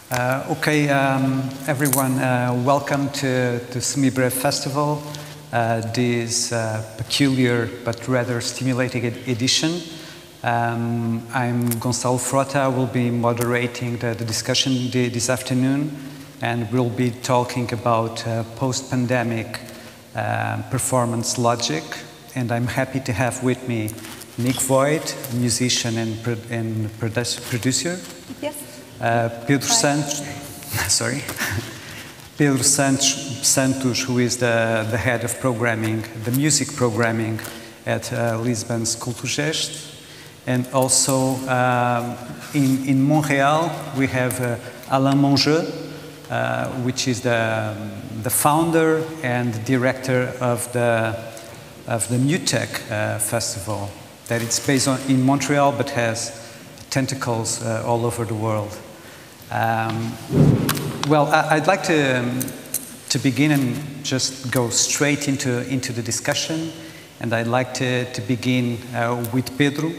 Everyone, welcome to SEMIBREVE Festival, this peculiar but rather stimulating edition. I'm Gonçalo Frota. I will be moderating the discussion this afternoon, and we'll be talking about post-pandemic performance logic. And I'm happy to have with me Nik Void, musician and producer. Yes. Pedro Santos, who is the head of programming, the music programming at Lisbon's Culturgest. And also in Montreal, we have Alain Mongeau, which is the founder and director of the Mutek festival, that it's based in Montreal but has tentacles all over the world. I'd like to begin and just go straight into the discussion, and I'd like to begin with Pedro,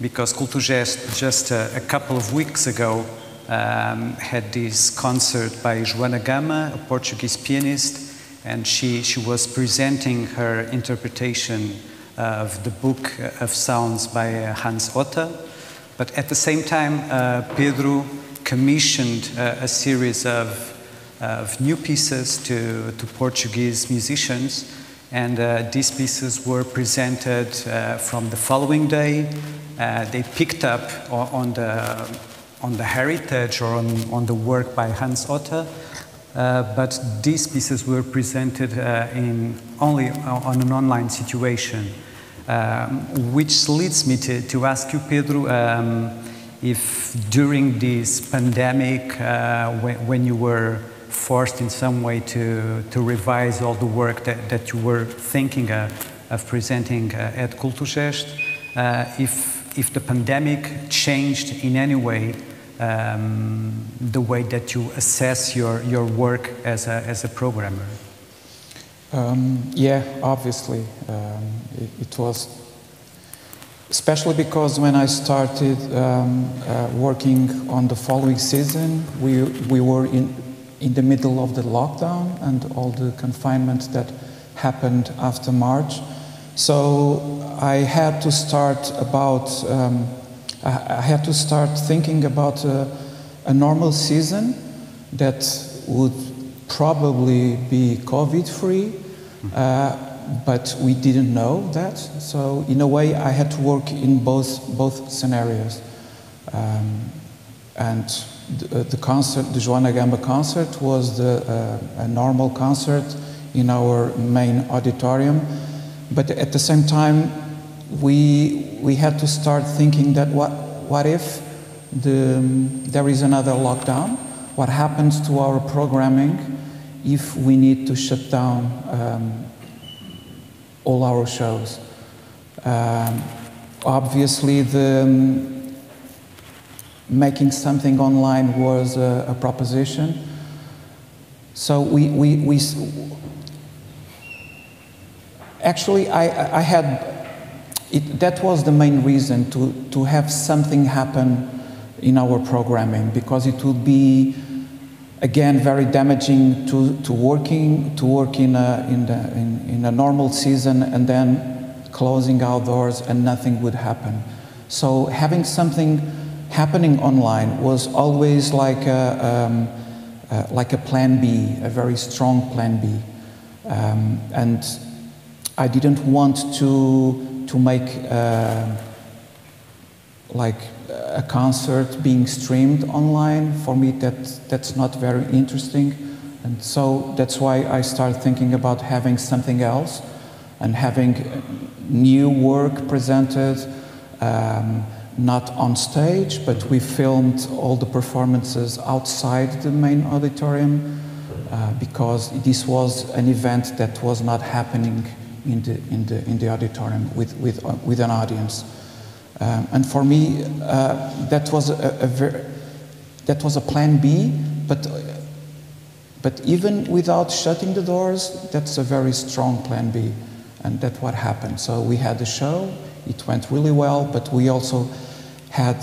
because Culturgest just a couple of weeks ago had this concert by Joana Gama, a Portuguese pianist, and she was presenting her interpretation of the Book of Sounds by Hans Otta. But at the same time, Pedro commissioned a series of new pieces to Portuguese musicians, and these pieces were presented from the following day. They picked up on the heritage or on the work by Hans Otta, but these pieces were presented only on an online situation. Which leads me to ask you, Pedro, if during this pandemic, when you were forced in some way to revise all the work that you were thinking of presenting at Culturgest, if the pandemic changed in any way the way that you assess your work as a programmer. Yeah, obviously. It was, especially because when I started working on the following season, we were in the middle of the lockdown and all the confinement that happened after March. So I had to start thinking about a normal season that would probably be COVID-free, but we didn't know that. So in a way, I had to work in both scenarios. And the concert, the Joana Gama concert, was a normal concert in our main auditorium. But at the same time, we had to start thinking that what if there is another lockdown? What happens to our programming if we need to shut down all our shows? Obviously, making something online was a proposition. So actually, I had that was the main reason to have something happen in our programming, because it would be, again, very damaging to work in a normal season and then closing outdoors and nothing would happen. So having something happening online was always like a plan B, a very strong plan B, and I didn't want to make like a concert being streamed online. For me, that's not very interesting, and so that's why I started thinking about having something else and having new work presented, not on stage, but we filmed all the performances outside the main auditorium because this was an event that was not happening in the auditorium with an audience. And for me, that was a plan B, but even without shutting the doors, that's a very strong plan B, and that's what happened. So we had the show, it went really well, but we also had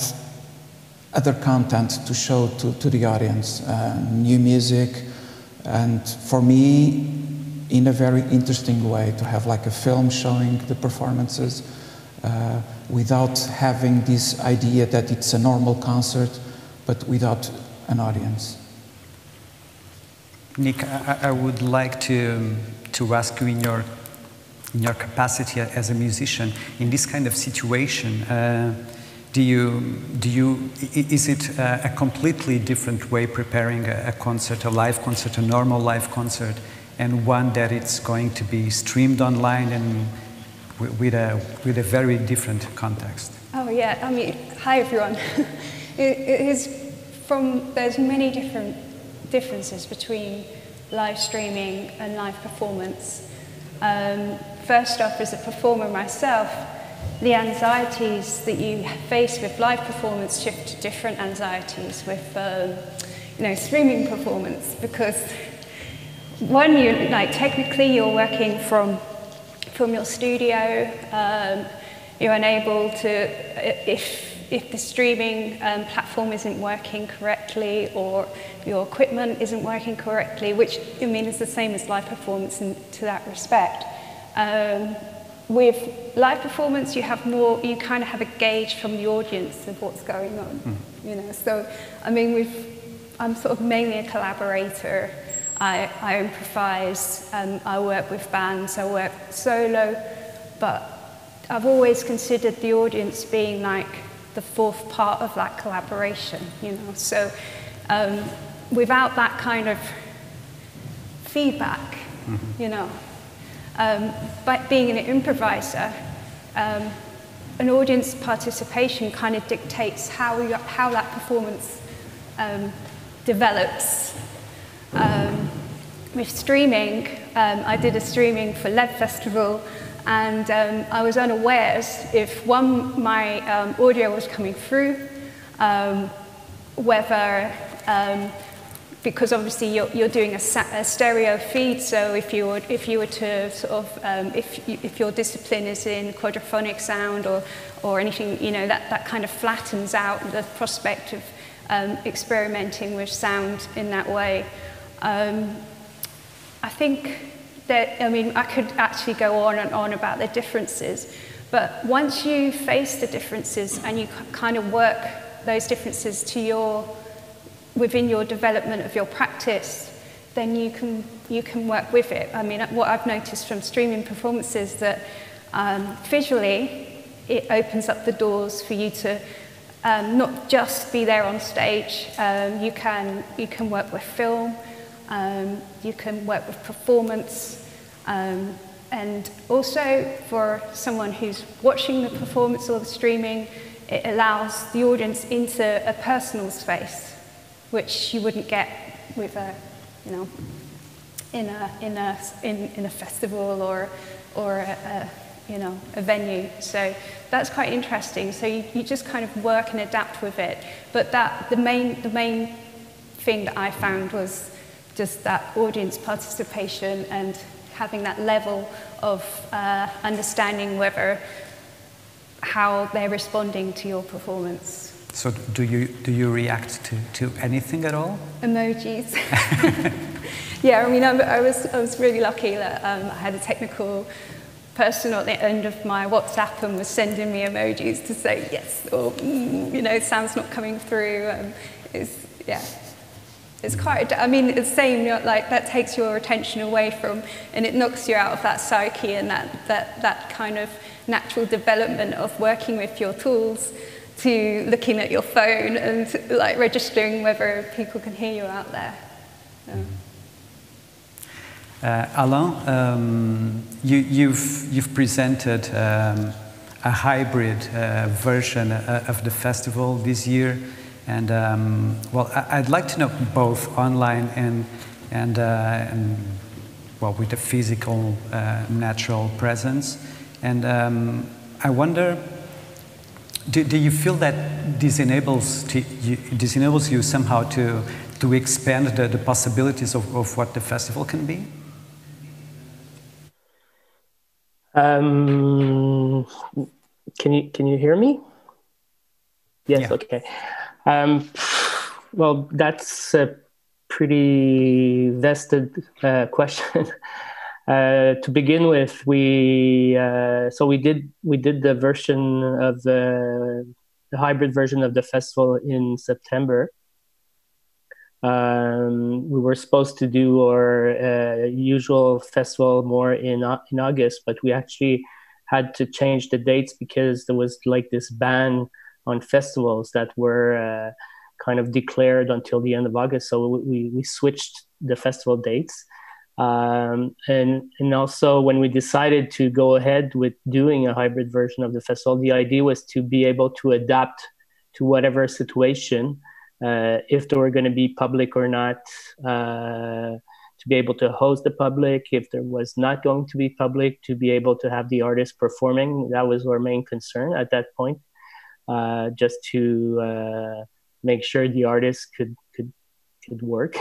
other content to show to the audience, new music, and for me, in a very interesting way, to have like a film showing the performances without having this idea that it's a normal concert, but without an audience. Nik, I would like to ask you in your capacity as a musician, in this kind of situation, is it a completely different way preparing a concert, a live concert, a normal live concert, and one that it's going to be streamed online and with a very different context? Oh yeah, I mean, hi everyone. There's many differences between live streaming and live performance. First off, as a performer myself, the anxieties that you face with live performance shift to different anxieties with streaming performance, because one, technically you're working from your studio. You're unable to, if the streaming platform isn't working correctly or your equipment isn't working correctly, which I mean is the same as live performance to that respect. With live performance, you kind of have a gauge from the audience of what's going on. So I mean, I'm sort of mainly a collaborator. I improvise, I work with bands, I work solo, but I've always considered the audience being like the fourth part of that collaboration, So without that kind of feedback, by being an improviser, an audience participation kind of dictates how that performance develops. With streaming, I did a streaming for Lev Festival, and I was unawares if my audio was coming through, whether because obviously you're doing a stereo feed, so if you were to sort of if your discipline is in quadraphonic sound or anything, that kind of flattens out the prospect of experimenting with sound in that way. I think that, I could actually go on and on about the differences, but once you face the differences and you kind of work those differences within your development of your practice, then you can work with it. I mean, what I've noticed from streaming performances that visually it opens up the doors for you to not just be there on stage. You can work with film. You can work with performance, and also for someone who's watching the performance or the streaming, it allows the audience into a personal space, which you wouldn't get with in a festival or a venue. So that's quite interesting. So you just kind of work and adapt with it. But the main thing that I found was just that audience participation and having that level of understanding how they're responding to your performance. So do you react to anything at all? Emojis. Yeah, I mean, I was really lucky that I had a technical person at the end of my WhatsApp and was sending me emojis to say yes or sound's not coming through. It's quite, it's same, like that takes your attention away from, and it knocks you out of that psyche and that kind of natural development of working with your tools to looking at your phone and like registering whether people can hear you out there. Alain, you've presented a hybrid version of the festival this year. And I'd like to know both online and with a physical, natural presence. And I wonder, do you feel that this enables you somehow to expand the possibilities of what the festival can be? Can you hear me? Yes. Yeah. Okay. Well, that's a pretty vested question. To begin with, we did the version of the hybrid version of the festival in September. We were supposed to do our usual festival more in August, but we actually had to change the dates because there was like this ban on festivals that were kind of declared until the end of August. So we switched the festival dates. And also when we decided to go ahead with doing a hybrid version of the festival, the idea was to be able to adapt to whatever situation, if there were going to be public or not, to be able to host the public. If there was not going to be public, to be able to have the artists performing. That was our main concern at that point, just to make sure the artists could work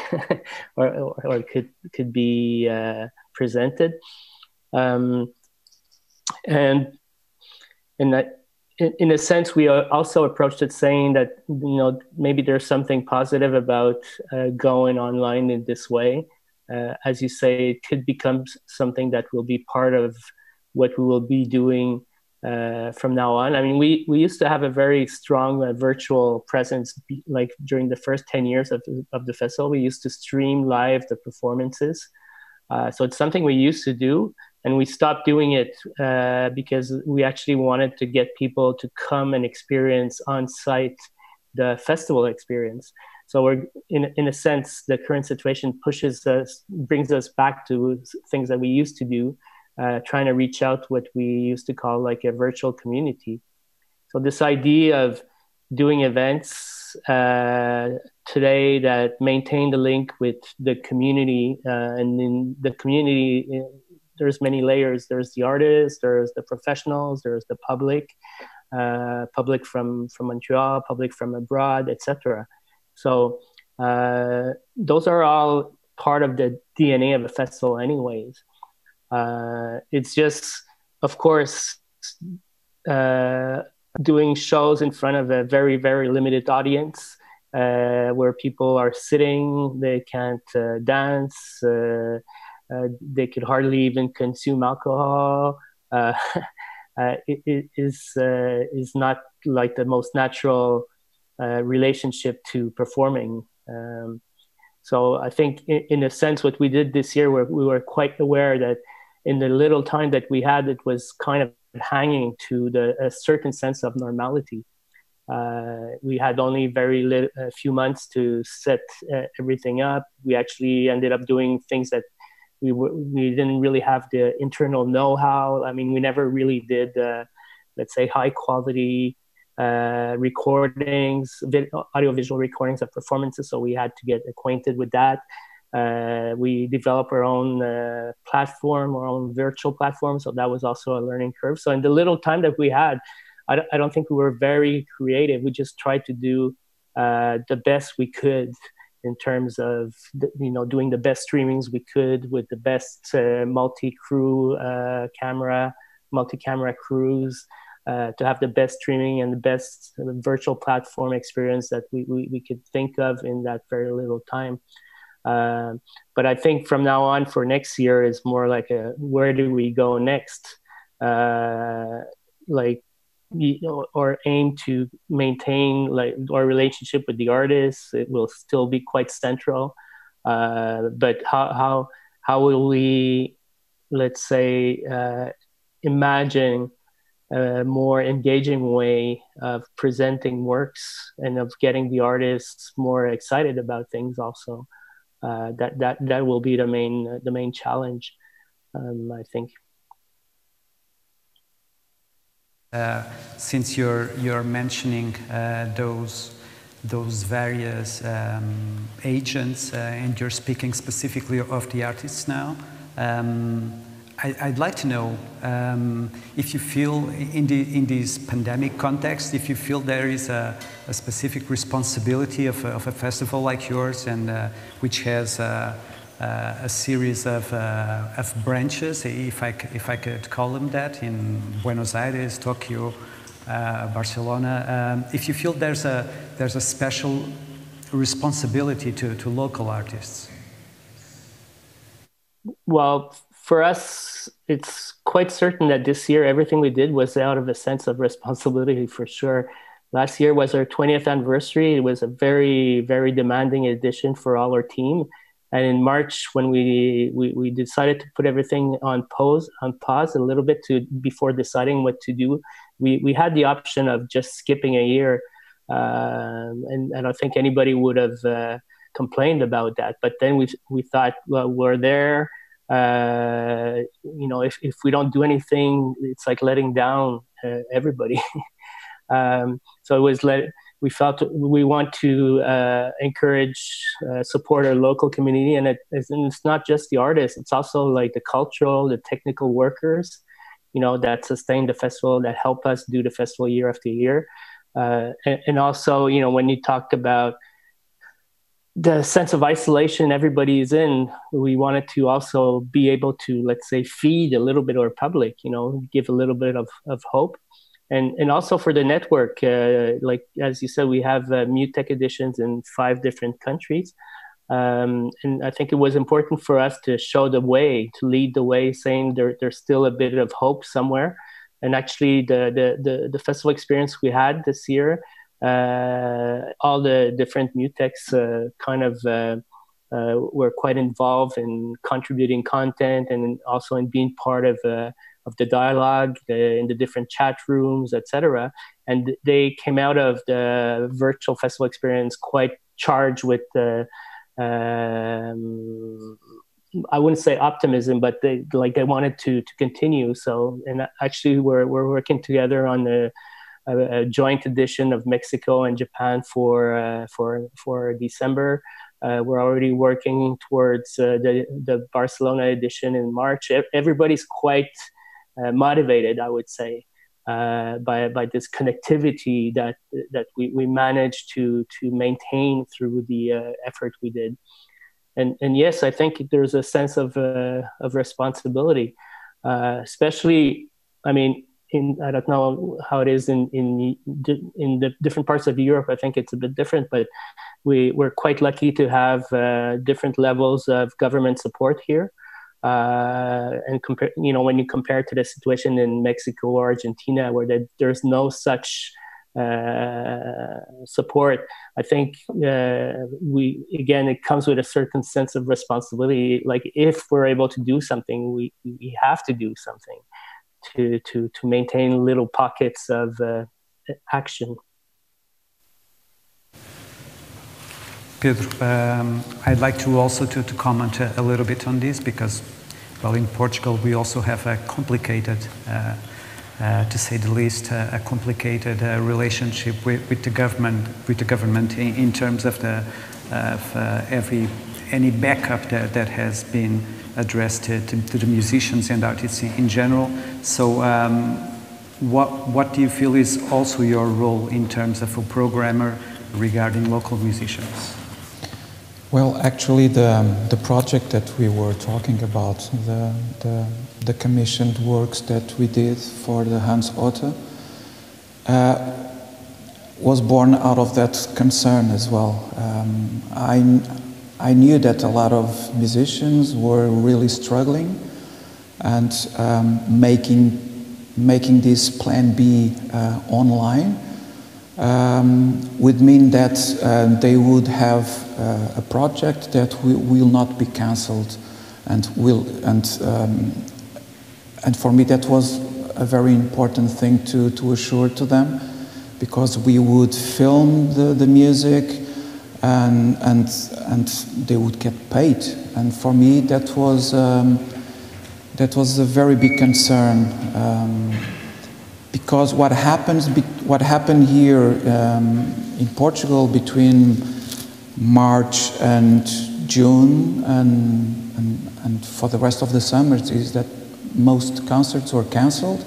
or could be presented. And in a sense, we also approached it saying that, you know, maybe there's something positive about going online in this way. As you say, it could become something that will be part of what we will be doing from now on. I mean, we used to have a very strong virtual presence, like during the first 10 years of the festival. We used to stream live the performances. So it's something we used to do, and we stopped doing it because we actually wanted to get people to come and experience on site the festival experience. So we're, in a sense, the current situation brings us back to things that we used to do, trying to reach out what we used to call like a virtual community. So this idea of doing events today that maintain the link with the community, and in the community, there's many layers. There's the artists, there's the professionals, there's the public, public from Montreal, public from abroad, etc. So those are all part of the DNA of a festival anyways. It's just, of course, doing shows in front of a very, very limited audience, where people are sitting, they can't dance, they could hardly even consume alcohol. It is not like the most natural relationship to performing. So I think in a sense, what we did this year, we were quite aware that in the little time that we had, it was kind of hanging to a certain sense of normality. We had only a few months to set everything up. We actually ended up doing things that we didn't really have the internal know-how. I mean, we never really did, let's say, high quality recordings, audiovisual recordings of performances. So we had to get acquainted with that. We developed our own platform, our own virtual platform. So that was also a learning curve. So in the little time that we had, I don't think we were very creative. We just tried to do the best we could in terms of, doing the best streamings we could with the best multi-camera crews, to have the best streaming and the best virtual platform experience that we could think of in that very little time. But I think from now on for next year is more like where do we go next? Or aim to maintain like our relationship with the artists. It will still be quite central. But how will we, let's say, imagine a more engaging way of presenting works and of getting the artists more excited about things also? That will be the main challenge, I think. Since you're mentioning those various agents, and you're speaking specifically of the artists now, I'd like to know if you feel in this pandemic context, if you feel there is a specific responsibility of a festival like yours, and which has a series of branches, if I could call them that, in Buenos Aires, Tokyo, Barcelona, if you feel there's a special responsibility to local artists. Well, for us, it's quite certain that this year everything we did was out of a sense of responsibility, for sure. Last year was our 20th anniversary. It was a very, very demanding edition for all our team. And in March, when we decided to put everything on pause a little bit before deciding what to do, we had the option of just skipping a year. And I don't think anybody would have complained about that. But then we thought, well, we're there. If we don't do anything, it's like letting down everybody. So it was we felt we want to encourage, support our local community, and it's not just the artists; it's also like the cultural, the technical workers, that sustain the festival, that help us do the festival year after year, and also, when you talked about the sense of isolation everybody is in, we wanted to also be able to, let's say, feed a little bit our public, give a little bit of hope. And also for the network, like, as you said, we have Mutek editions in 5 different countries. And I think it was important for us to show the way, to lead the way, saying there's still a bit of hope somewhere. And actually the festival experience we had this year, all the different Muteks were quite involved in contributing content and also in being part of the dialogue in the different chat rooms, etc. And they came out of the virtual festival experience quite charged with I wouldn't say optimism, but they wanted to continue. So, and actually we're working together on a joint edition of Mexico and Japan for December. We're already working towards the Barcelona edition in March. Everybody's quite motivated, I would say, by this connectivity that we managed to maintain through the effort we did. And yes, I think there's a sense of responsibility, especially, I mean, I don't know how it is in the different parts of Europe. I think it's a bit different, but we're quite lucky to have different levels of government support here. And when you compare to the situation in Mexico or Argentina, where there's no such support, I think it comes with a certain sense of responsibility. Like, if we're able to do something, we have to do something to maintain little pockets of action. Pedro, I'd like to also to comment a little bit on this, because, well, in Portugal we also have a complicated, to say the least, a complicated relationship with the government in terms of any backup that has been addressed to the musicians and artists in general. So what do you feel is also your role in terms of a programmer regarding local musicians? Well, actually, the project that we were talking about, the commissioned works that we did for the Hans Otte, was born out of that concern as well. I knew that a lot of musicians were really struggling, and making this Plan B online would mean that they would have a project that will not be cancelled, and for me that was a very important thing to assure to them, because we would film the music and they would get paid, and for me that was a very big concern. Because what happened here in Portugal between March and June and for the rest of the summer is that most concerts were cancelled.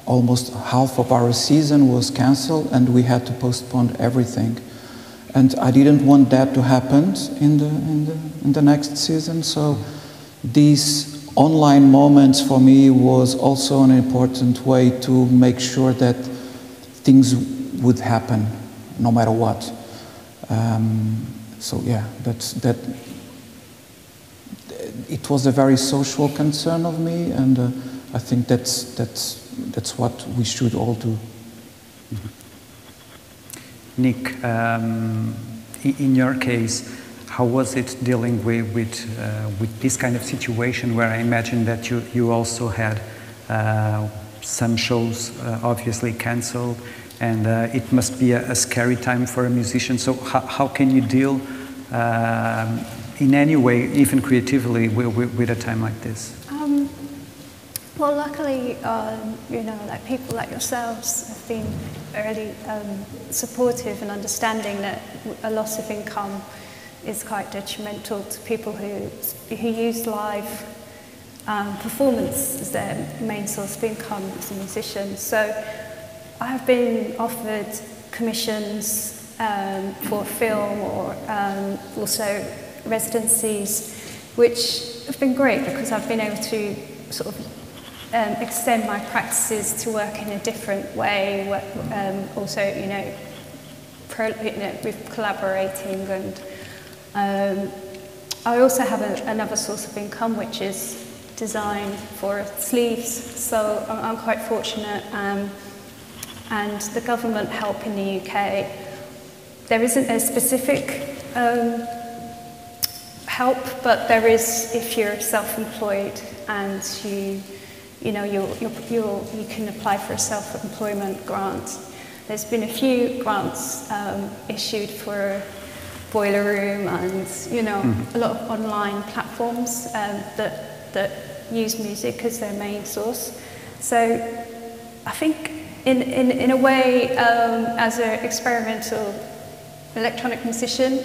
Almost half of our season was cancelled, and we had to postpone everything. And I didn't want that to happen in the next season. So this online moments for me was also an important way to make sure that things would happen no matter what. So yeah, that. It was a very social concern of me, and I think that's what we should all do. Mm-hmm. Nik, in your case, how was it dealing with this kind of situation where I imagine that you also had some shows obviously cancelled, and it must be a scary time for a musician. So how can you deal in any way, even creatively, with a time like this? Well, luckily, you know, like people like yourselves have been really supportive and understanding that a loss of income is quite detrimental to people who use live performance as their main source of income as a musician. So I have been offered commissions for film or also residencies, which have been great because I've been able to sort of extend my practices to work in a different way, also, you know, with collaborating, and I also have another source of income, which is design for sleeves, so I'm quite fortunate, and the government help in the UK. There isn't a specific help, but there is if you're self-employed and you know, you can apply for a self-employment grant. There's been a few grants issued for Boiler Room and, you know, a lot of online platforms that use music as their main source. So I think in a way, as an experimental electronic musician,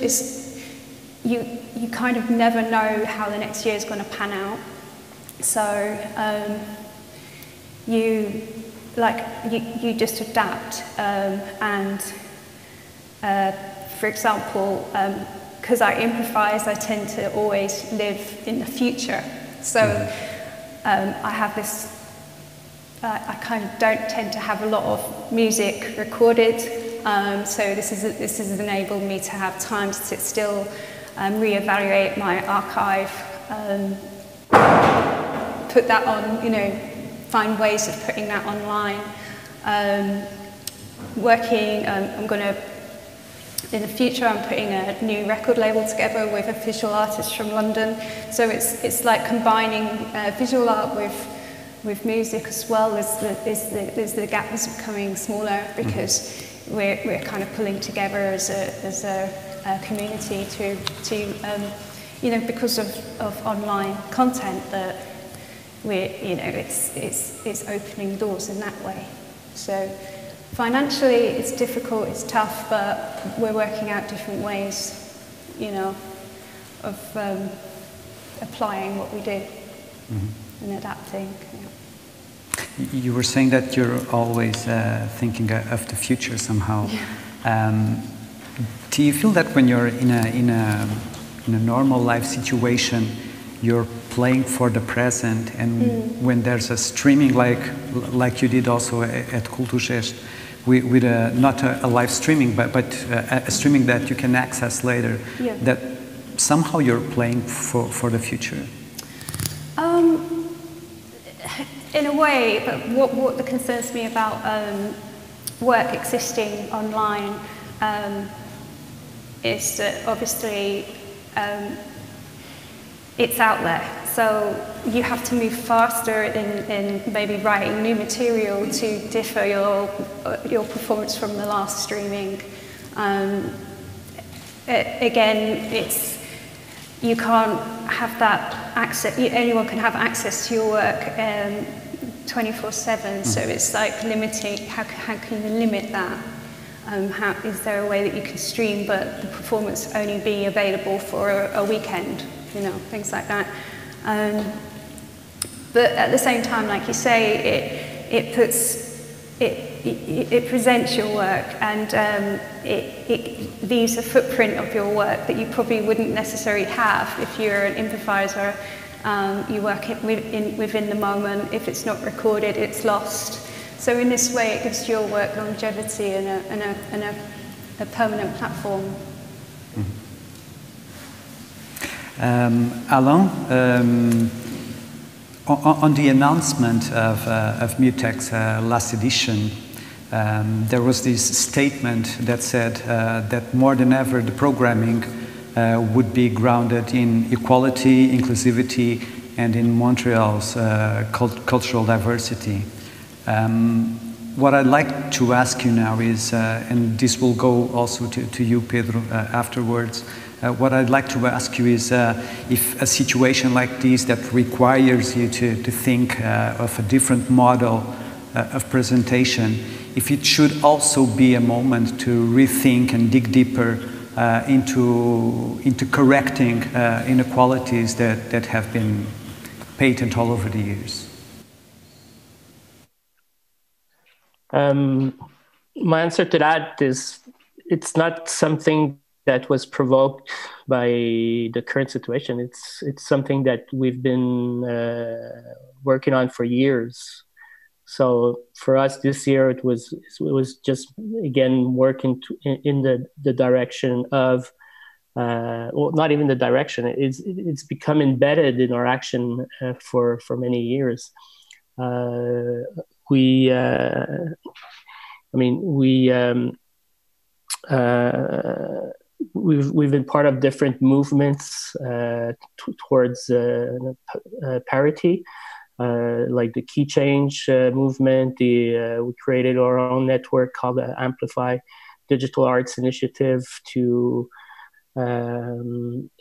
you kind of never know how the next year is going to pan out. So you just adapt, and for example, because I improvise, I tend to always live in the future. So I have this. I kind of don't tend to have a lot of music recorded. So this has enabled me to have time to sit still, reevaluate my archive, put that on, you know, find ways of putting that online. In the future, I'm putting a new record label together with a visual artist from London. So it's like combining visual art with music as well. As the gap is becoming smaller because we're kind of pulling together as a community to you know, because of online content that you know, it's opening doors in that way. So financially, it's difficult, it's tough, but we're working out different ways, you know, of applying what we do and adapting. Yeah. You were saying that you're always thinking of the future somehow. Yeah. Do you feel that when you're in a normal life situation, you're playing for the present, and when there's a streaming like you did also at Culturgest, with not a live streaming, but a streaming that you can access later, yeah, that somehow you're playing for the future? In a way, but what concerns me about work existing online is that obviously it's out there, so you have to move faster in maybe writing new material to differ your performance from the last streaming. Again, you can't have that access. Anyone can have access to your work 24/7. So it's like limiting. How can you limit that? Is there a way that you can stream, but the performance only be available for a weekend? You know, things like that. But at the same time, like you say, it presents your work, and it leaves a footprint of your work that you probably wouldn't necessarily have if you're an improviser You work within the moment. If it's not recorded, it's lost. So in this way, it gives your work longevity and a permanent platform. Alain, on the announcement of Mutek's last edition, there was this statement that said that more than ever the programming would be grounded in equality, inclusivity, and in Montreal's cultural diversity. What I'd like to ask you now is, and this will go also to you, Pedro, afterwards, what I'd like to ask you is if a situation like this that requires you to think of a different model of presentation, if it should also be a moment to rethink and dig deeper into correcting inequalities that have been patent all over the years. My answer to that is it's not something that was provoked by the current situation. It's something that we've been working on for years. So for us this year, it was just again working in the direction of well, not even the direction. It's become embedded in our action for many years. We've been part of different movements towards parity, like the Key Change movement. We created our own network called the Amplify Digital Arts Initiative to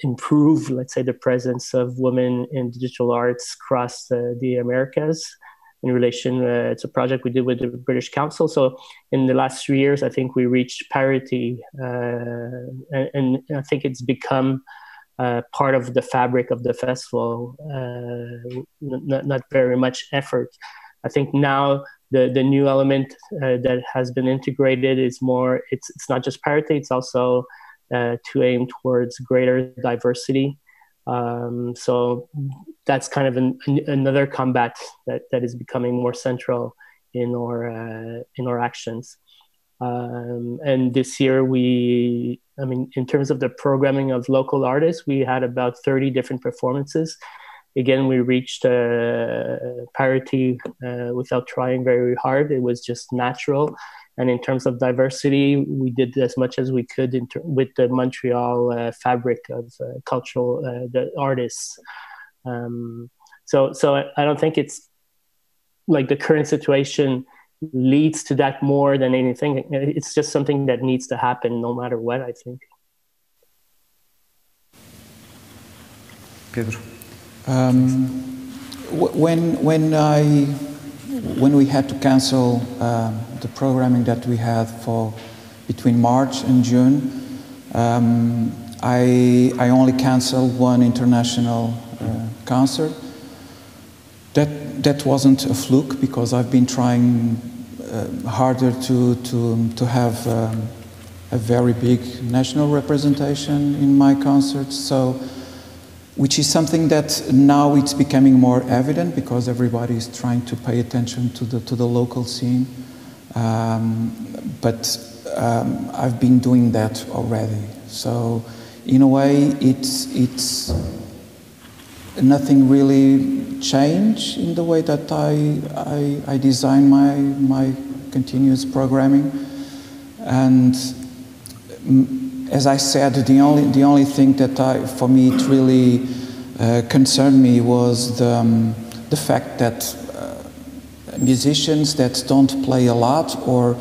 improve, let's say, the presence of women in digital arts across the Americas. In relation, it's a project we did with the British Council. So in the last 3 years, I think we reached parity, and I think it's become part of the fabric of the festival. Not very much effort. I think now the new element that has been integrated is more. It's not just parity. It's also to aim towards greater diversity. So that's kind of another combat that is becoming more central in our actions. And this year in terms of the programming of local artists, we had about 30 different performances. Again, we reached parity without trying very hard. It was just natural. And in terms of diversity, we did as much as we could with the Montreal fabric of cultural the artists. So I don't think it's like the current situation leads to that more than anything. It's just something that needs to happen no matter what, I think. Pedro. When we had to cancel the programming that we had for between March and June, I only canceled one international concert. That wasn't a fluke, because I've been trying harder to have a very big national representation in my concerts. So, which is something that now it's becoming more evident, because everybody is trying to pay attention to the local scene. But I've been doing that already. So in a way, it's nothing really changed in the way that I design my continuous programming. And as I said, the only thing that for me it really concerned me was the fact that musicians that don't play a lot or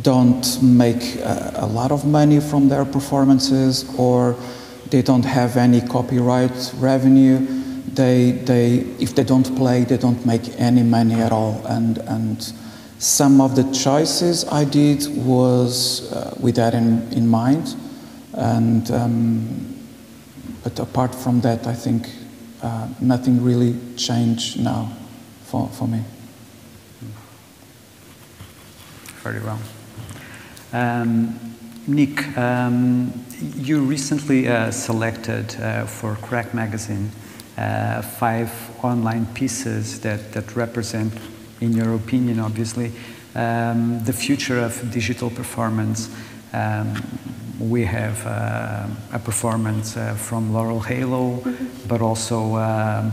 don't make a lot of money from their performances, or they don't have any copyright revenue, if they don't play, they don't make any money at all. And some of the choices I did was with that in mind. And but apart from that, I think nothing really changed now for me. Very well. Nik, you recently selected for Crack magazine 5 online pieces that represent, in your opinion, obviously, the future of digital performance. We have a performance from Laurel Halo, but also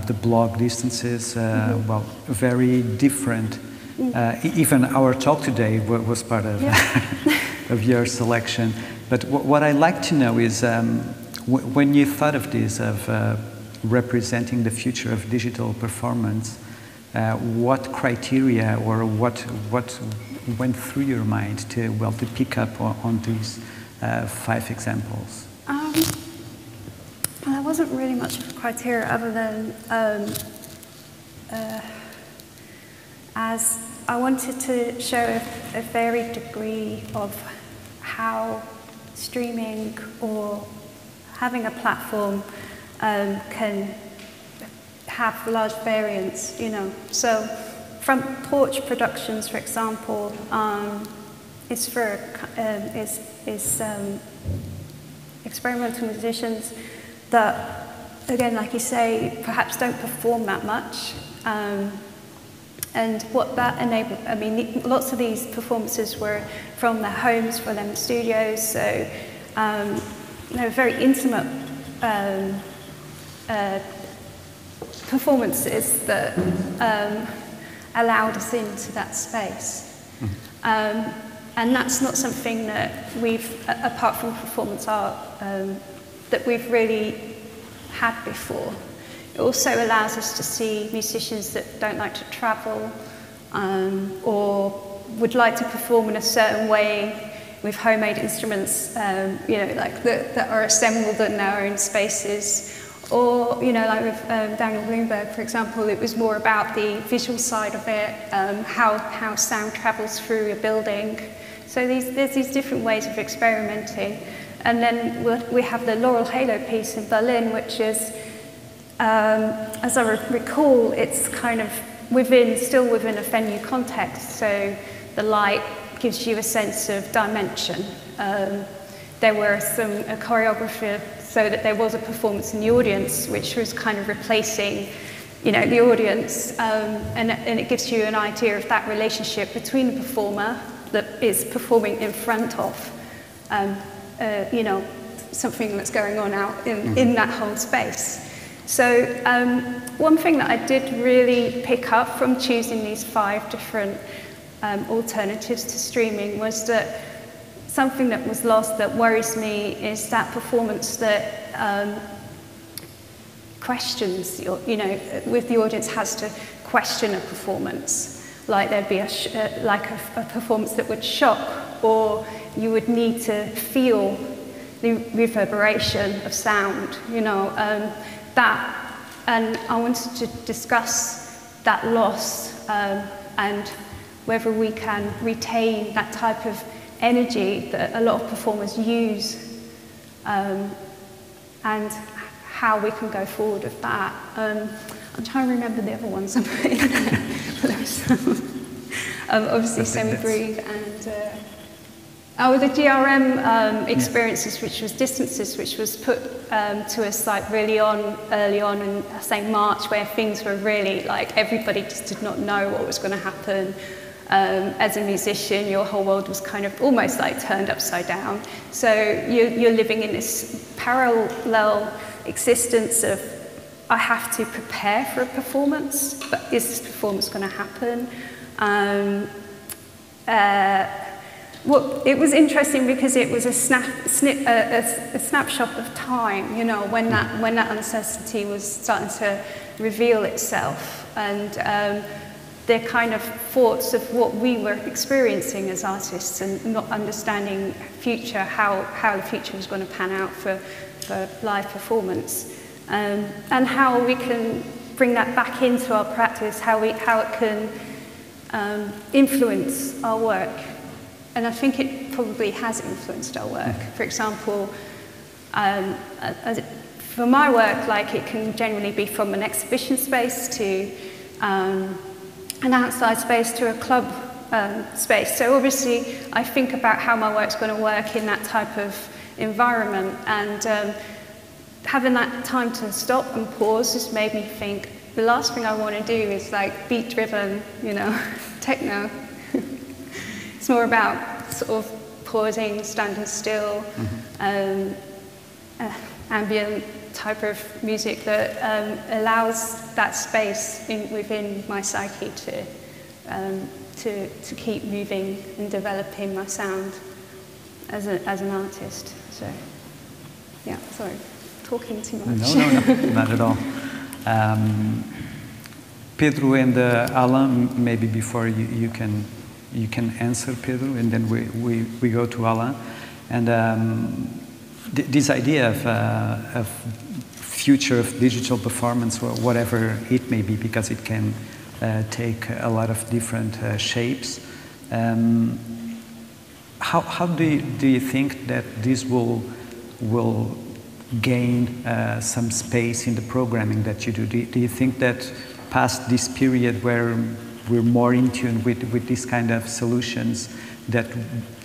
the blog distances, well, very different. Even our talk today was part of, of your selection. But what I'd like to know is, when you thought of this, of representing the future of digital performance, what criteria or what went through your mind to pick up on these 5 examples? Well, there wasn't really much of a criteria other than as I wanted to show a varied degree of how streaming or having a platform can have large variance, you know. So Front Porch Productions, for example, is for experimental musicians that, again, like you say, perhaps don't perform that much. And what that enabled, I mean, lots of these performances were from their homes, from their studios, so you know, very intimate performances that allowed us into that space. And that's not something that we've, apart from performance art, that we've really had before. It also allows us to see musicians that don't like to travel or would like to perform in a certain way with homemade instruments, you know, like that are assembled in our own spaces. Or, you know, like with Daniel Bloomberg, for example, it was more about the visual side of it, how sound travels through a building. So there's these different ways of experimenting. And then we have the Laurel Halo piece in Berlin, which is, as I recall, it's kind of still within a venue context. So the light gives you a sense of dimension. There were a choreographer so that there was a performance in the audience, which was kind of replacing, you know, the audience, and it gives you an idea of that relationship between the performer that is performing in front of, you know, something that's going on out in that whole space. So one thing that I did really pick up from choosing these 5 different alternatives to streaming was that something that was lost that worries me is that performance that questions, you know, with the audience has to question a performance. Like there'd be a performance that would shock, or you would need to feel the reverberation of sound, you know, and I wanted to discuss that loss and whether we can retain that type of energy that a lot of performers use, and how we can go forward with that. I'm trying to remember the other ones I'm putting there. Obviously SEMIBREVE and the GRM experiences, which was distances, which was put to us like early on in, say, March, where things were really like everybody just did not know what was going to happen. As a musician, your whole world was kind of almost like turned upside down. So you're living in this parallel existence of, I have to prepare for a performance, but is this performance going to happen? Well, it was interesting because it was a snapshot of time, you know, when that uncertainty was starting to reveal itself, and the kind of thoughts of what we were experiencing as artists and not understanding future, how the future was going to pan out for live performance, and how we can bring that back into our practice, how it can influence our work. And I think it probably has influenced our work. For example, for my work, like it can generally be from an exhibition space to an outside space to a club space. So obviously, I think about how my work's going to work in that type of environment, and having that time to stop and pause just made me think the last thing I want to do is like beat-driven, you know, techno. It's more about sort of pausing, standing still, ambient type of music that allows that space within my psyche to keep moving and developing my sound as an artist. So, yeah, sorry, talking too much. No, not at all. Pedro and Alain, maybe before you can answer Pedro, and then we go to Alain. And this idea of future of digital performance, or whatever it may be, because it can take a lot of different shapes. How do you think that this will gain some space in the programming that you do? Do you think that past this period where we're more in tune with this kind of solutions, that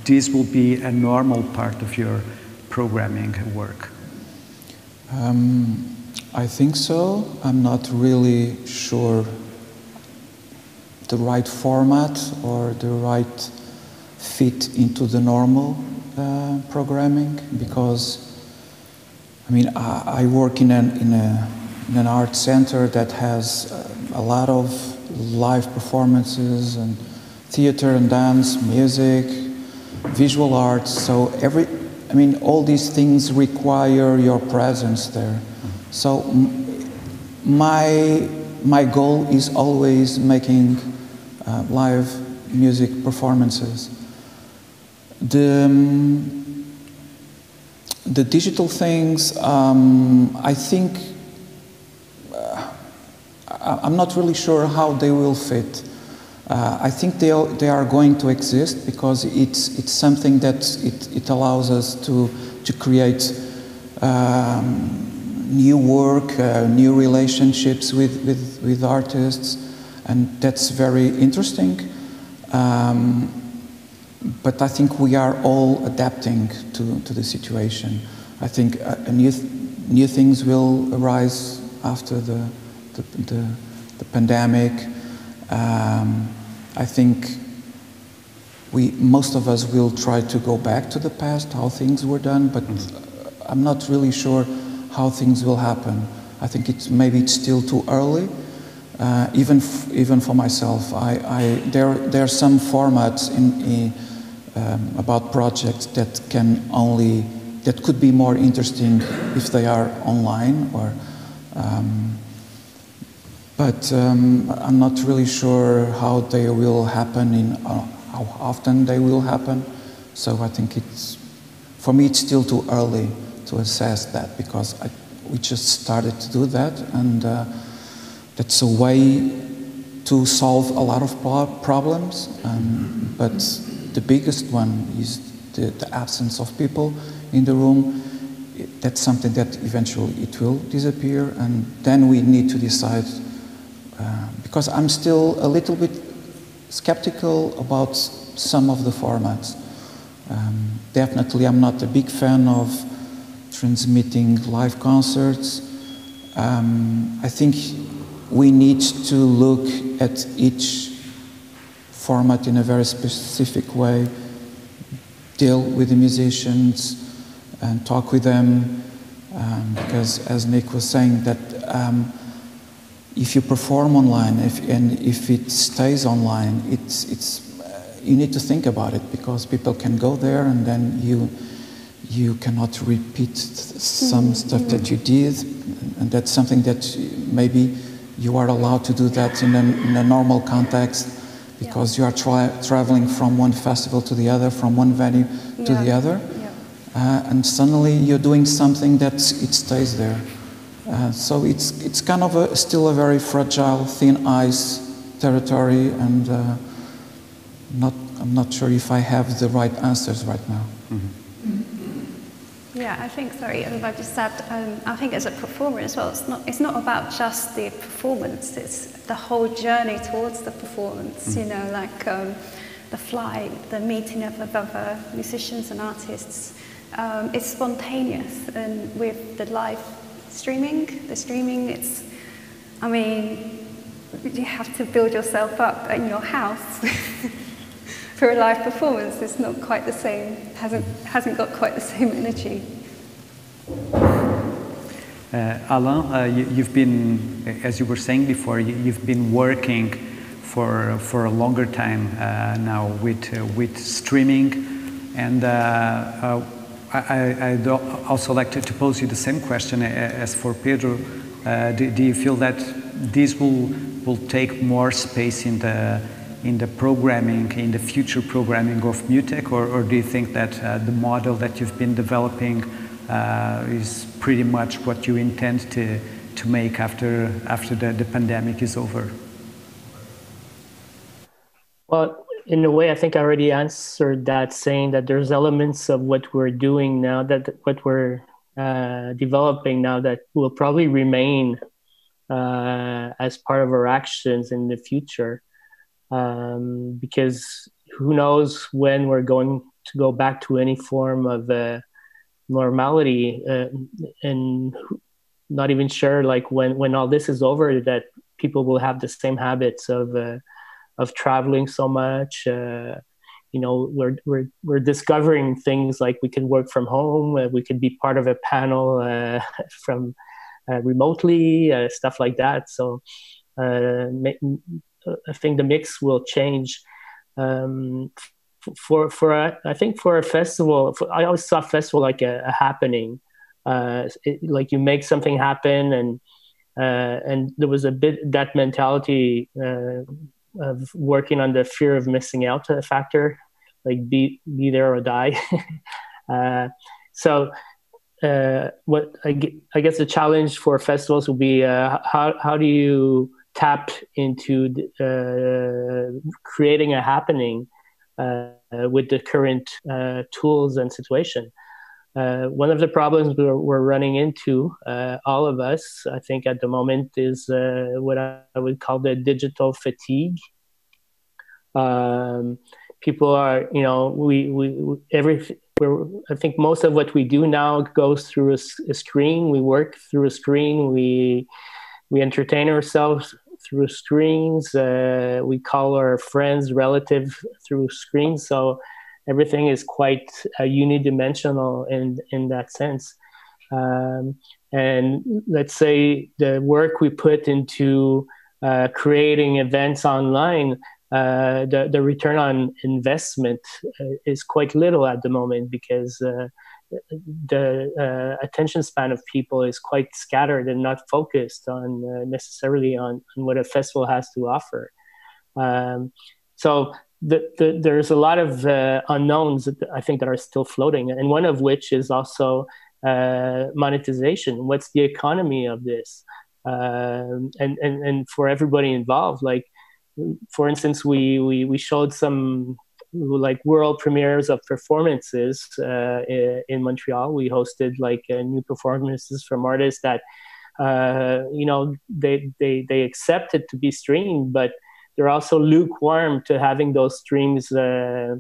this will be a normal part of your programming work? I think so. I'm not really sure the right format or the right fit into the normal programming, because I mean I work in an art center that has a lot of live performances and theater and dance, music, visual arts. So all these things require your presence there. So my goal is always making live music performances. The digital things, I think, I'm not really sure how they will fit. I think they are going to exist because it's something that it allows us to create new work, new relationships with artists, and that's very interesting. But I think we are all adapting to the situation. I think new things will arise after the pandemic. I think most of us will try to go back to the past, how things were done, but I'm not really sure how things will happen. I think maybe it's still too early. Even for myself, there are some formats about projects that could be more interesting if they are online, but I'm not really sure how they will happen how often they will happen. So I think for me it's still too early to assess that, because we just started to do that, and that's a way to solve a lot of problems, but the biggest one is the absence of people in the room. That's something that eventually it will disappear, and then we need to decide, because I'm still a little bit skeptical about some of the formats. Definitely I'm not a big fan of transmitting live concerts. I think we need to look at each format in a very specific way, deal with the musicians and talk with them, because as Nik was saying, that if you perform online, if it stays online, you need to think about it, because people can go there and then you cannot repeat some stuff that you did, and that's something that maybe you are allowed to do that in a normal context, because you are traveling from one festival to the other, from one venue to the other, and suddenly you're doing something that it stays there. So it's kind of still a very fragile, thin ice territory, and I'm not sure if I have the right answers right now. Yeah, I think, sorry, if I just add, I think as a performer as well, it's not about just the performance, it's the whole journey towards the performance, you know, like the flight, the meeting of other musicians and artists. It's spontaneous, and with the live the streaming, it's, I mean, you have to build yourself up in your house for a live performance. It's not quite the same, hasn't got quite the same energy. Alain, you've been, as you were saying before, you've been working for a longer time now with streaming, and I'd also like to pose you the same question as for Pedro. Do you feel that this will take more space in the programming, in the future programming of Mutek, or do you think that the model that you've been developing is pretty much what you intend to make after the pandemic is over? Well, in a way, I think I already answered that, saying that there's elements of what we're doing now, that what we're developing now, that will probably remain as part of our actions in the future. Because who knows when we're going to go back to any form of normality, and not even sure, like, when all this is over, that people will have the same habits of traveling so much. You know, we're discovering things like we can work from home, we can be part of a panel from remotely, stuff like that. So I think the mix will change. I think for a festival, I always saw a festival like a happening. Like you make something happen, and there was a bit that mentality of working on the fear of missing out factor, like be there or die. So what I guess the challenge for festivals will be how do you tap into creating a happening with the current tools and situation. One of the problems we're running into, all of us, I think, at the moment, is what I would call the digital fatigue. People are, you know, I think most of what we do now goes through a screen. We work through a screen. We entertain ourselves through screens. We call our friends, relatives through screens. So everything is quite unidimensional in that sense. And let's say the work we put into creating events online, the return on investment is quite little at the moment, because the attention span of people is quite scattered and not focused on necessarily on what a festival has to offer. So there's a lot of unknowns that I think that are still floating, and one of which is also monetization. What's the economy of this? And for everybody involved, like, for instance, we showed some like world premieres of performances in Montreal. We hosted like new performances from artists that you know, they accepted to be streamed, but they're also lukewarm to having those streams stay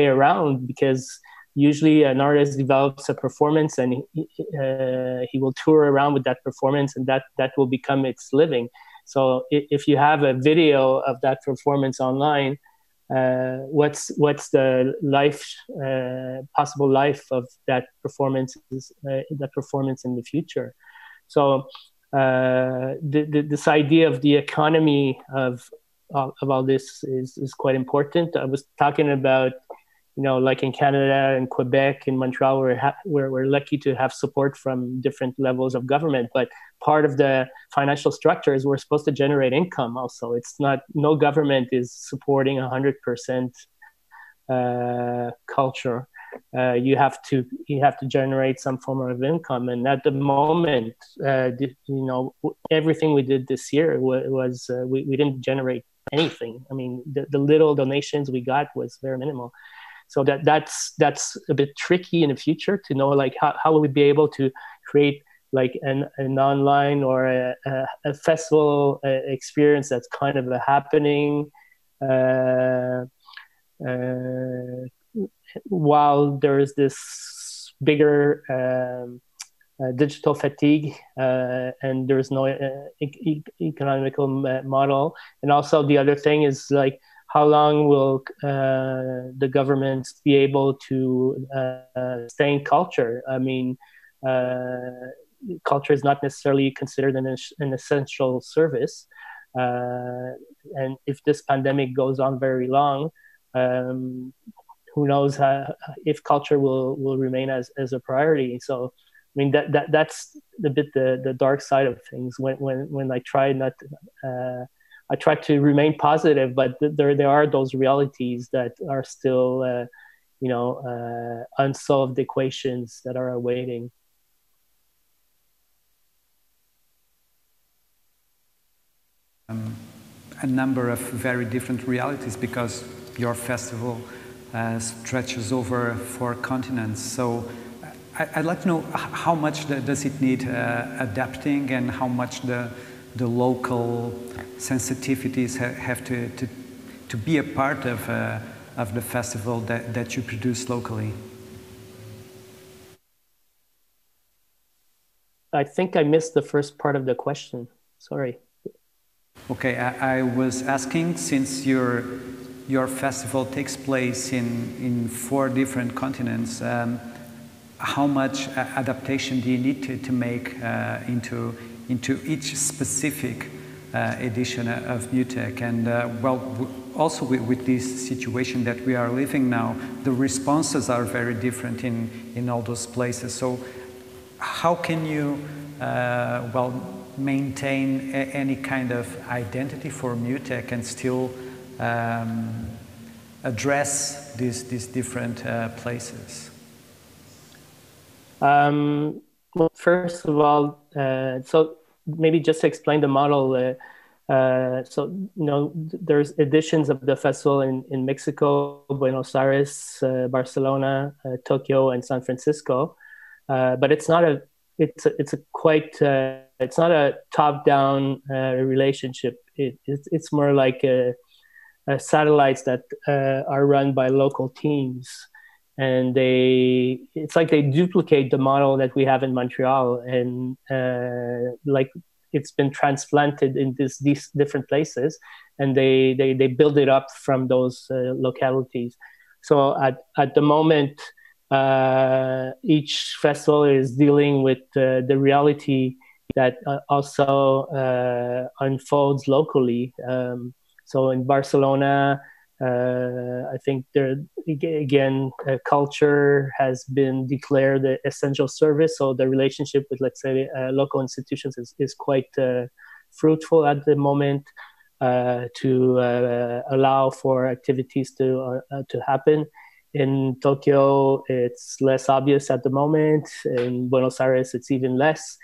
around, because usually an artist develops a performance and he will tour around with that performance, and that will become its living. So if you have a video of that performance online, what's the life, possible life of that performance in the future? So this idea of the economy of all this is quite important. I was talking about, you know, like in Canada and Quebec and Montreal, we're lucky to have support from different levels of government, but part of the financial structure is we're supposed to generate income also. It's not, no government is supporting 100% culture. You have to generate some form of income, and at the moment, you know, everything we did this year was we didn't generate anything. I mean, the little donations we got was very minimal. So that's a bit tricky in the future to know, like, how will we be able to create like an online or a festival experience that's kind of a happening, while there is this bigger digital fatigue, and there's no economical model. And also the other thing is like, how long will the governments be able to sustain culture? I mean, culture is not necessarily considered an essential service. And if this pandemic goes on very long, who knows if culture will remain as a priority. So, I mean, that's a bit the dark side of things. When I try not, I try to remain positive, but there are those realities that are still, unsolved equations that are awaiting. A number of very different realities, because your festival stretches over 4 continents. So I'd like to know how much does it need adapting, and how much the local sensitivities have to be a part of the festival that you produce locally. I think I missed the first part of the question. Sorry. Okay, I was asking, since your festival takes place in 4 different continents, how much adaptation do you need to make into each specific edition of Mutek? And well, also with this situation that we are living now, the responses are very different in all those places. So how can you, well, maintain any kind of identity for Mutek and still address these different places? Well, first of all, so maybe just to explain the model, so, there's editions of the festival in Mexico, Buenos Aires, Barcelona, Tokyo, and San Francisco. But it's not a it's not a top-down relationship. It's more like satellites that are run by local teams, and it's like they duplicate the model that we have in Montreal, and like it's been transplanted in these different places, and they build it up from those localities. So at the moment, each festival is dealing with the reality that also unfolds locally. So in Barcelona, I think culture has been declared an essential service. So the relationship with, let's say, local institutions is quite fruitful at the moment to allow for activities to happen. In Tokyo, it's less obvious at the moment. In Buenos Aires, it's even less.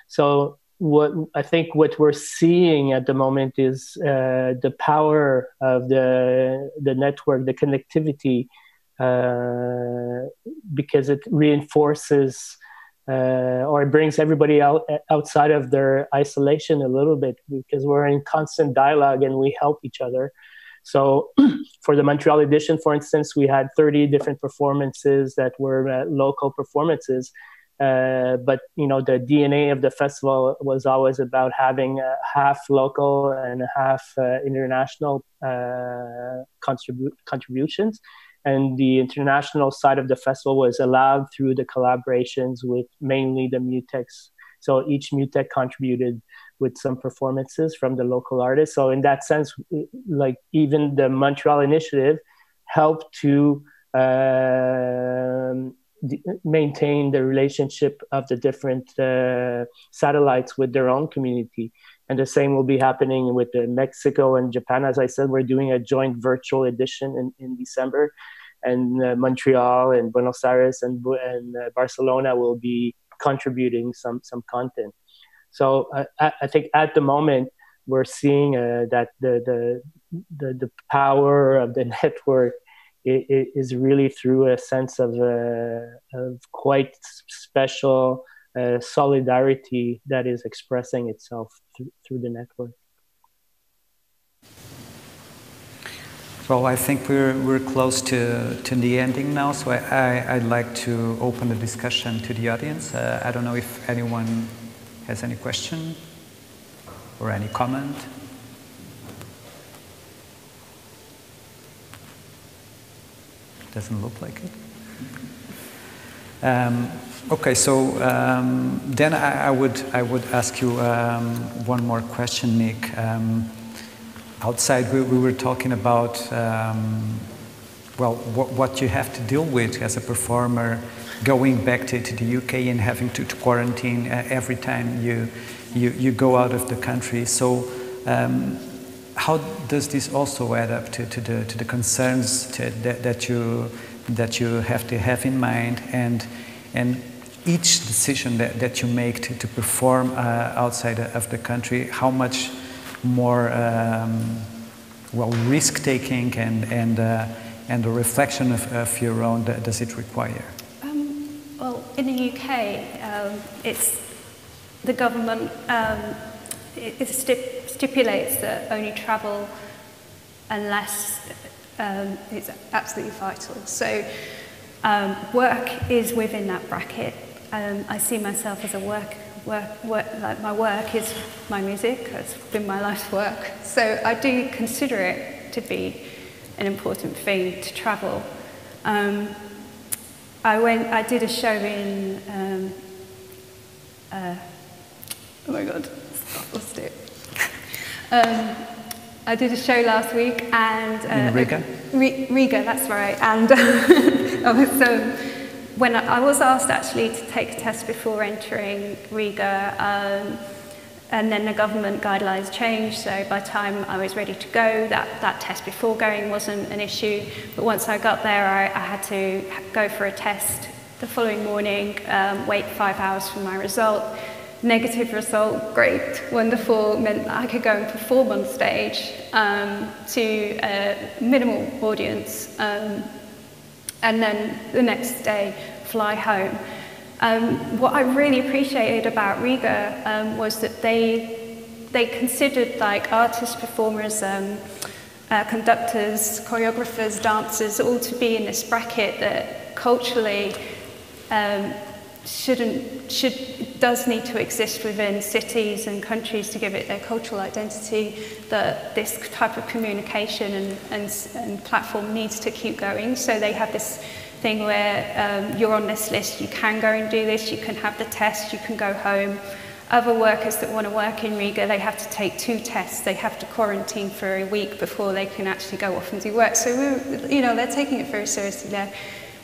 So what we're seeing at the moment is the power of the network, the connectivity, because it reinforces or it brings everybody outside of their isolation a little bit, because we're in constant dialogue and we help each other. So for the Montreal edition, for instance, we had 30 different performances that were local performances. But, the DNA of the festival was always about having half local and half international contributions. And the international side of the festival was allowed through the collaborations with mainly the Muteks. So each Mutek contributed with some performances from the local artists. So in that sense, like even the Montreal initiative helped to maintain the relationship of the different satellites with their own community. And the same will be happening with Mexico and Japan. As I said, we're doing a joint virtual edition in December, and Montreal and Buenos Aires and Barcelona will be contributing some content. So I think at the moment we're seeing that the power of the network is really through a sense of quite special solidarity that is expressing itself through the network. Well, I think we're close to the ending now, so I'd like to open the discussion to the audience. I don't know if anyone has any question or any comment. Doesn't look like it. Okay, so then I would ask you one more question, Nik. Outside, we were talking about well, what you have to deal with as a performer, going back to the UK and having to quarantine every time you go out of the country. So, how does this also add up to the concerns that you have to have in mind, and each decision that you make to perform outside of the country, how much more well, risk-taking and a reflection of your own does it require? Well, in the UK, it's the government. It stipulates that only travel unless it's absolutely vital. So work is within that bracket. I see myself as a work, like my work is my music. It's been my life's work. So I do consider it to be an important thing to travel. I did a show in, oh my God, I lost it. I did a show last week and... in Riga? Riga, that's right. And when I was asked actually to take a test before entering Riga, and then the government guidelines changed, so by the time I was ready to go, that test before going wasn't an issue. But once I got there, I had to go for a test the following morning, wait 5 hours for my result. Negative result, great, wonderful, meant I could go and perform on stage to a minimal audience, and then the next day fly home. What I really appreciated about Riga was that they considered like artists, performers, conductors, choreographers, dancers, all to be in this bracket that culturally does need to exist within cities and countries to give it their cultural identity, that this type of communication and platform needs to keep going. So they have this thing where you're on this list, you can go and do this, you can have the test, you can go home. Other workers that want to work in Riga, they have to take 2 tests, they have to quarantine for a week before they can actually go off and do work. So, they're taking it very seriously there.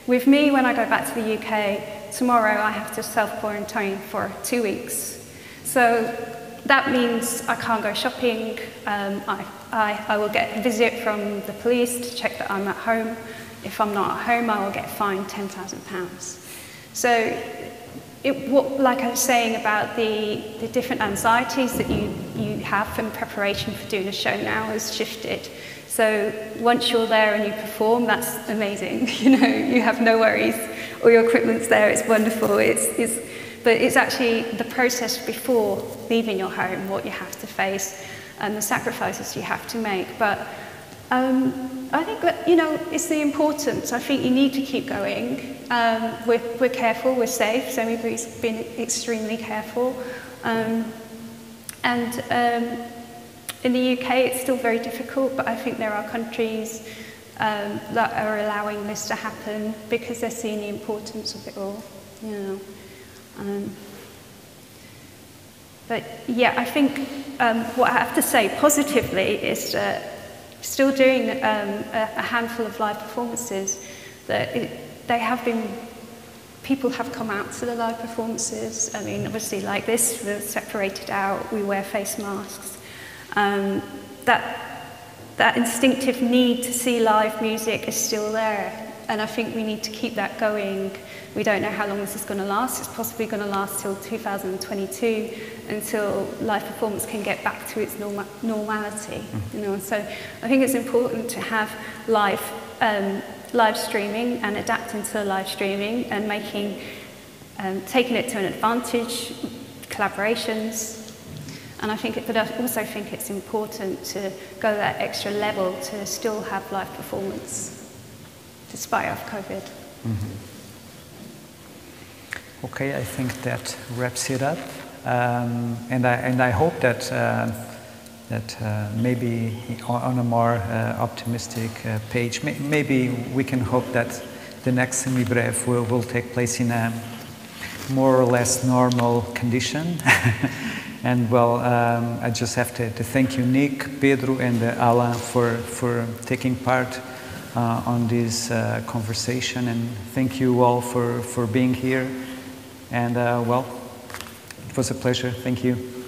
With me, when I go back to the UK, tomorrow I have to self-quarantine for 2 weeks. So that means I can't go shopping, I will get a visit from the police to check that I'm at home. If I'm not at home, I will get fined £10,000. So, like I was saying about the different anxieties that you have in preparation for doing a show now has shifted. So once you're there and you perform, that's amazing. You have no worries. All your equipment's there, it's wonderful. But it's actually the process before leaving your home, what you have to face, and the sacrifices you have to make. But I think that, it's the importance. I think you need to keep going. We're careful, we're safe. SEMIBREVE's been extremely careful. In the UK, it's still very difficult, but I think there are countries that are allowing this to happen because they're seeing the importance of it all. But yeah, I think what I have to say positively is that still doing a handful of live performances, that people have come out to the live performances. I mean, obviously like this, we're separated out, we wear face masks. That instinctive need to see live music is still there, and I think we need to keep that going. We don't know how long this is going to last. It's possibly going to last till 2022, until live performance can get back to its normality. So I think it's important to have live streaming and adapting to live streaming and taking it to an advantage, collaborations. And I think but I also think it's important to go that extra level to still have live performance, despite of COVID. Mm-hmm. Okay, I think that wraps it up. And I hope that maybe on a more optimistic page, maybe we can hope that the next SEMIBREVE will take place in a more or less normal condition. And well, I just have to thank you, Nik, Pedro, and Alain for taking part on this conversation, and thank you all for being here. And well, it was a pleasure. Thank you.